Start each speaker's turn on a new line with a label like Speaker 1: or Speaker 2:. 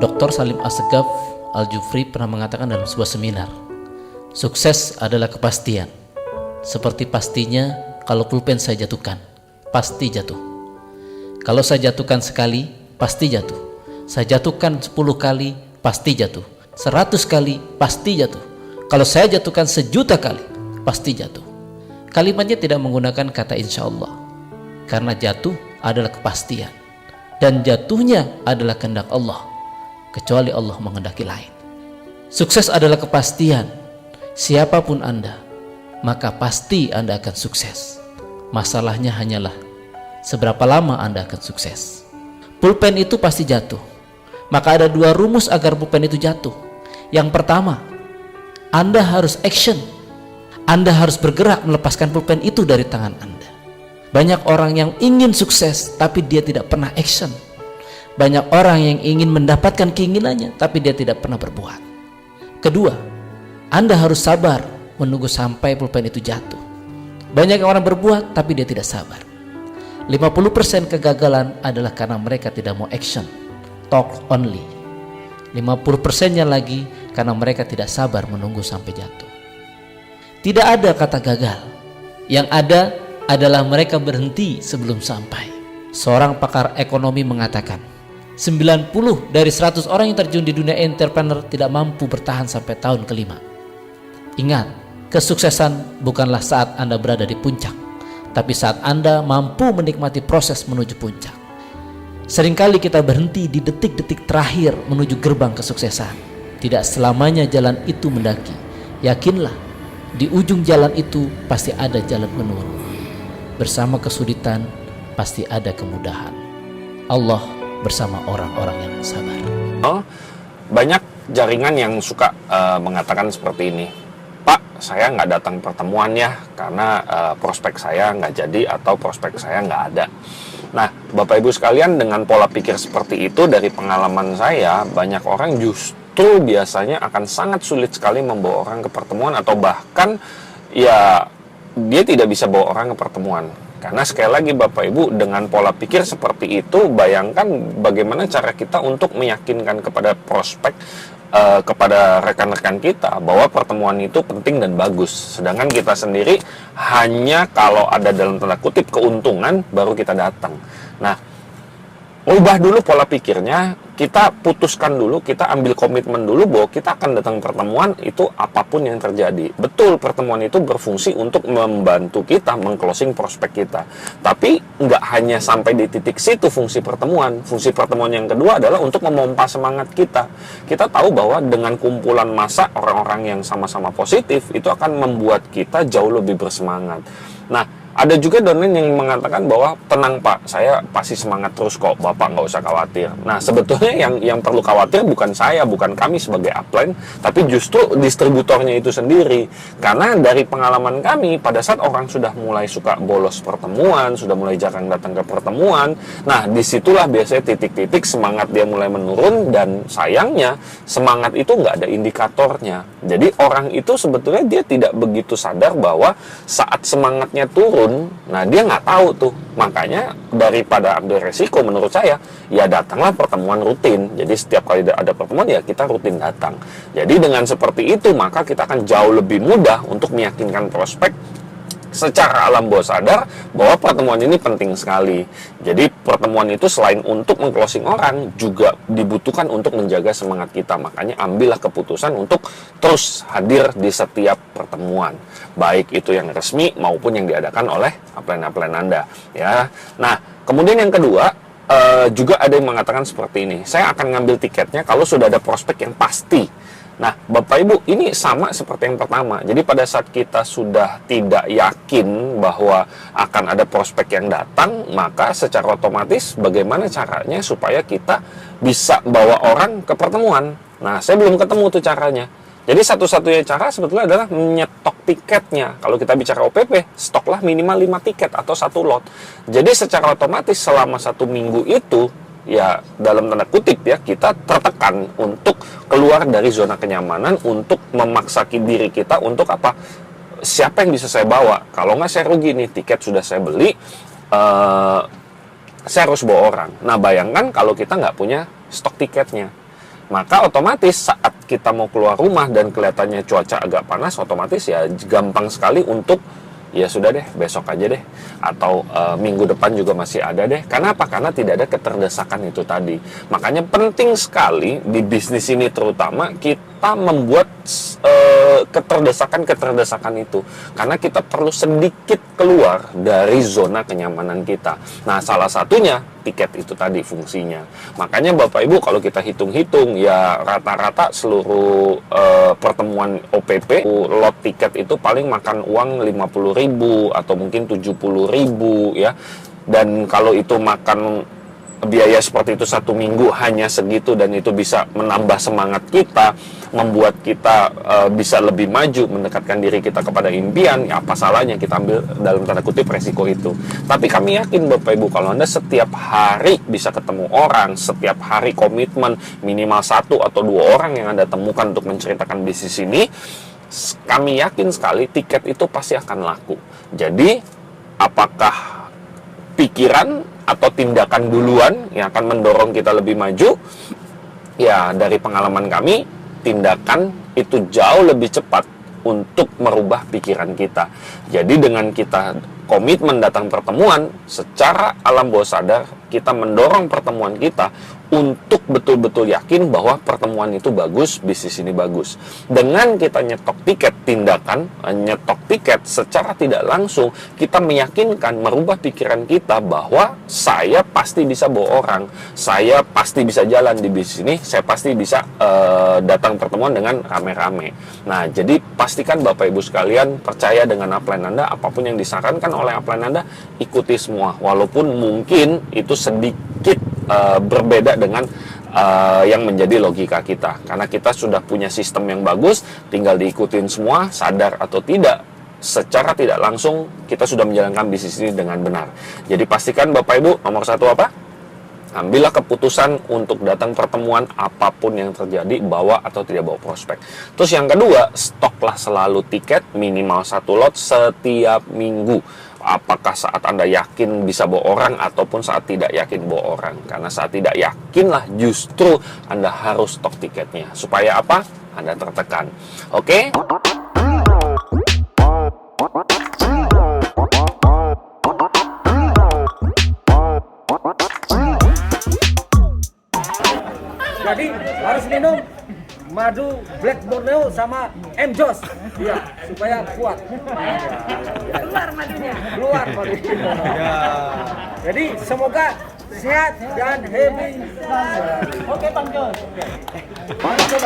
Speaker 1: Dr. Salim Assegaf Al-Jufri pernah mengatakan dalam sebuah seminar, sukses adalah kepastian. Seperti pastinya kalau pulpen saya jatuhkan, pasti jatuh. Kalau saya jatuhkan sekali, pasti jatuh. Saya jatuhkan 10 kali, pasti jatuh. 100 kali, pasti jatuh. Kalau saya jatuhkan 1.000.000 kali, pasti jatuh. Kalimatnya tidak menggunakan kata insya Allah, karena jatuh adalah kepastian, dan jatuhnya adalah kehendak Allah, kecuali Allah menghendaki lain. Sukses adalah kepastian. Siapapun Anda, maka pasti Anda akan sukses. Masalahnya hanyalah seberapa lama Anda akan sukses. Pulpen itu pasti jatuh. Maka ada 2 rumus agar pulpen itu jatuh. Yang pertama, Anda harus action. Anda harus bergerak melepaskan pulpen itu dari tangan Anda. Banyak orang yang ingin sukses tapi dia tidak pernah action. Banyak orang yang ingin mendapatkan keinginannya tapi dia tidak pernah berbuat. Kedua, Anda harus sabar menunggu sampai pulpen itu jatuh. Banyak orang berbuat tapi dia tidak sabar. 50% kegagalan adalah karena mereka tidak mau action, talk only. 50%-nya lagi karena mereka tidak sabar menunggu sampai jatuh. Tidak ada kata gagal. Yang ada adalah mereka berhenti sebelum sampai. Seorang pakar ekonomi mengatakan, 90 dari 100 orang yang terjun di dunia entrepreneur tidak mampu bertahan sampai tahun kelima. Ingat, kesuksesan bukanlah saat Anda berada di puncak, tapi saat Anda mampu menikmati proses menuju puncak. Seringkali kita berhenti di detik-detik terakhir menuju gerbang kesuksesan. Tidak selamanya jalan itu mendaki. Yakinlah, di ujung jalan itu pasti ada jalan menurun. Bersama kesulitan pasti ada kemudahan. Allah bersama orang-orang yang sabar.
Speaker 2: Banyak jaringan yang suka mengatakan seperti ini, Pak, saya nggak datang pertemuan ya karena prospek saya nggak jadi atau prospek saya nggak ada. Nah, Bapak Ibu sekalian, dengan pola pikir seperti itu, dari pengalaman saya, banyak orang justru biasanya akan sangat sulit sekali membawa orang ke pertemuan, atau bahkan ya dia tidak bisa bawa orang ke pertemuan. Karena sekali lagi Bapak Ibu, dengan pola pikir seperti itu, bayangkan bagaimana cara kita untuk meyakinkan kepada prospek, kepada rekan-rekan kita bahwa pertemuan itu penting dan bagus. Sedangkan kita sendiri hanya kalau ada dalam tanda kutip keuntungan baru kita datang. Nah, ubah dulu pola pikirnya, kita putuskan dulu, kita ambil komitmen dulu bahwa kita akan datang pertemuan itu apapun yang terjadi. Betul, pertemuan itu berfungsi untuk membantu kita meng-closing prospek kita. Tapi nggak hanya sampai di titik situ fungsi pertemuan. Fungsi pertemuan yang kedua adalah untuk memompa semangat kita. Kita tahu bahwa dengan kumpulan massa orang-orang yang sama-sama positif, itu akan membuat kita jauh lebih bersemangat. Nah, ada juga domain yang mengatakan bahwa tenang Pak, saya pasti semangat terus kok, Bapak nggak usah khawatir. Nah, sebetulnya yang perlu khawatir bukan saya, bukan kami sebagai upline, tapi justru distributornya itu sendiri. Karena dari pengalaman kami, pada saat orang sudah mulai suka bolos pertemuan, sudah mulai jarang datang ke pertemuan, nah disitulah biasanya titik-titik semangat dia mulai menurun, dan sayangnya semangat itu nggak ada indikatornya. Jadi orang itu sebetulnya dia tidak begitu sadar bahwa saat semangatnya turun, nah dia nggak tahu tuh. Makanya daripada ambil resiko, menurut saya ya datanglah pertemuan rutin. Jadi setiap kali ada pertemuan ya kita rutin datang. Jadi dengan seperti itu maka kita akan jauh lebih mudah untuk meyakinkan prospek secara alam bawah sadar bahwa pertemuan ini penting sekali. Jadi pertemuan itu selain untuk meng-closing orang, juga dibutuhkan untuk menjaga semangat kita. Makanya ambillah keputusan untuk terus hadir di setiap pertemuan, baik itu yang resmi maupun yang diadakan oleh upline-upline Anda, ya. Nah, kemudian yang kedua, juga ada yang mengatakan seperti ini, saya akan ngambil tiketnya kalau sudah ada prospek yang pasti. Nah, Bapak Ibu, ini sama seperti yang pertama. Jadi pada saat kita sudah tidak yakin bahwa akan ada prospek yang datang, maka secara otomatis bagaimana caranya supaya kita bisa bawa orang ke pertemuan. Nah, saya belum ketemu tuh caranya. Jadi satu-satunya cara sebetulnya adalah menyetok tiketnya. Kalau kita bicara OPP, stoklah minimal 5 tiket atau 1 lot. Jadi secara otomatis selama 1 minggu itu, ya dalam tanda kutip ya, kita tertekan untuk keluar dari zona kenyamanan, untuk memaksa diri kita untuk apa? Siapa yang bisa saya bawa? Kalau nggak saya rugi nih, tiket sudah saya beli, saya harus bawa orang. Nah, bayangkan kalau kita nggak punya stok tiketnya. Maka otomatis saat kita mau keluar rumah dan kelihatannya cuaca agak panas, otomatis ya gampang sekali untuk ya sudah deh, besok aja deh, atau minggu depan juga masih ada deh. Karena apa? Karena tidak ada keterdesakan itu tadi. Makanya penting sekali di bisnis ini terutama kita membuat keterdesakan itu, karena kita perlu sedikit keluar dari zona kenyamanan kita. Nah, salah satunya tiket itu tadi fungsinya. Makanya Bapak Ibu kalau kita hitung-hitung ya rata-rata seluruh pertemuan OPP lot tiket itu paling makan uang 50.000 atau mungkin 70.000 ya. Dan kalau itu makan biaya seperti itu 1 minggu hanya segitu, dan itu bisa menambah semangat kita, membuat kita bisa lebih maju, mendekatkan diri kita kepada impian, ya apa salahnya kita ambil dalam tanda kutip resiko itu. Tapi kami yakin Bapak Ibu, kalau Anda setiap hari bisa ketemu orang, setiap hari komitmen minimal 1 atau 2 orang yang Anda temukan untuk menceritakan bisnis ini, kami yakin sekali tiket itu pasti akan laku. Jadi apakah pikiran atau tindakan duluan yang akan mendorong kita lebih maju? Ya, dari pengalaman kami, tindakan itu jauh lebih cepat untuk merubah pikiran kita. Jadi dengan kita komitmen datang pertemuan, secara alam bawah sadar kita mendorong pertemuan kita untuk betul-betul yakin bahwa pertemuan itu bagus, bisnis ini bagus. Dengan kita nyetok tiket, tindakan nyetok tiket secara tidak langsung, kita meyakinkan, merubah pikiran kita bahwa saya pasti bisa bawa orang, saya pasti bisa jalan di bisnis ini, saya pasti bisa datang pertemuan dengan rame-rame. Nah, jadi pastikan Bapak Ibu sekalian percaya dengan upline Anda, apapun yang disarankan oleh upline Anda, ikuti semua. Walaupun mungkin itu sedikit berbeda dengan yang menjadi logika kita, karena kita sudah punya sistem yang bagus, tinggal diikutin semua, sadar atau tidak, secara tidak langsung kita sudah menjalankan bisnis ini dengan benar. Jadi pastikan Bapak Ibu, nomor 1 apa? Ambillah keputusan untuk datang pertemuan apapun yang terjadi, bawa atau tidak bawa prospek. Terus yang kedua, stoklah selalu tiket minimal 1 lot setiap minggu. Apakah saat Anda yakin bisa bawa orang ataupun saat tidak yakin bawa orang. Karena saat tidak yakinlah justru Anda harus stok tiketnya. Supaya apa? Anda tertekan. Oke?
Speaker 3: Jadi harus minum madu Black Borneo sama M-Jos, ya, supaya kuat.
Speaker 4: Keluar madunya.
Speaker 3: Keluar madunya. Ya. Jadi semoga sehat dan happy. Oke, Bang Jos. Oke.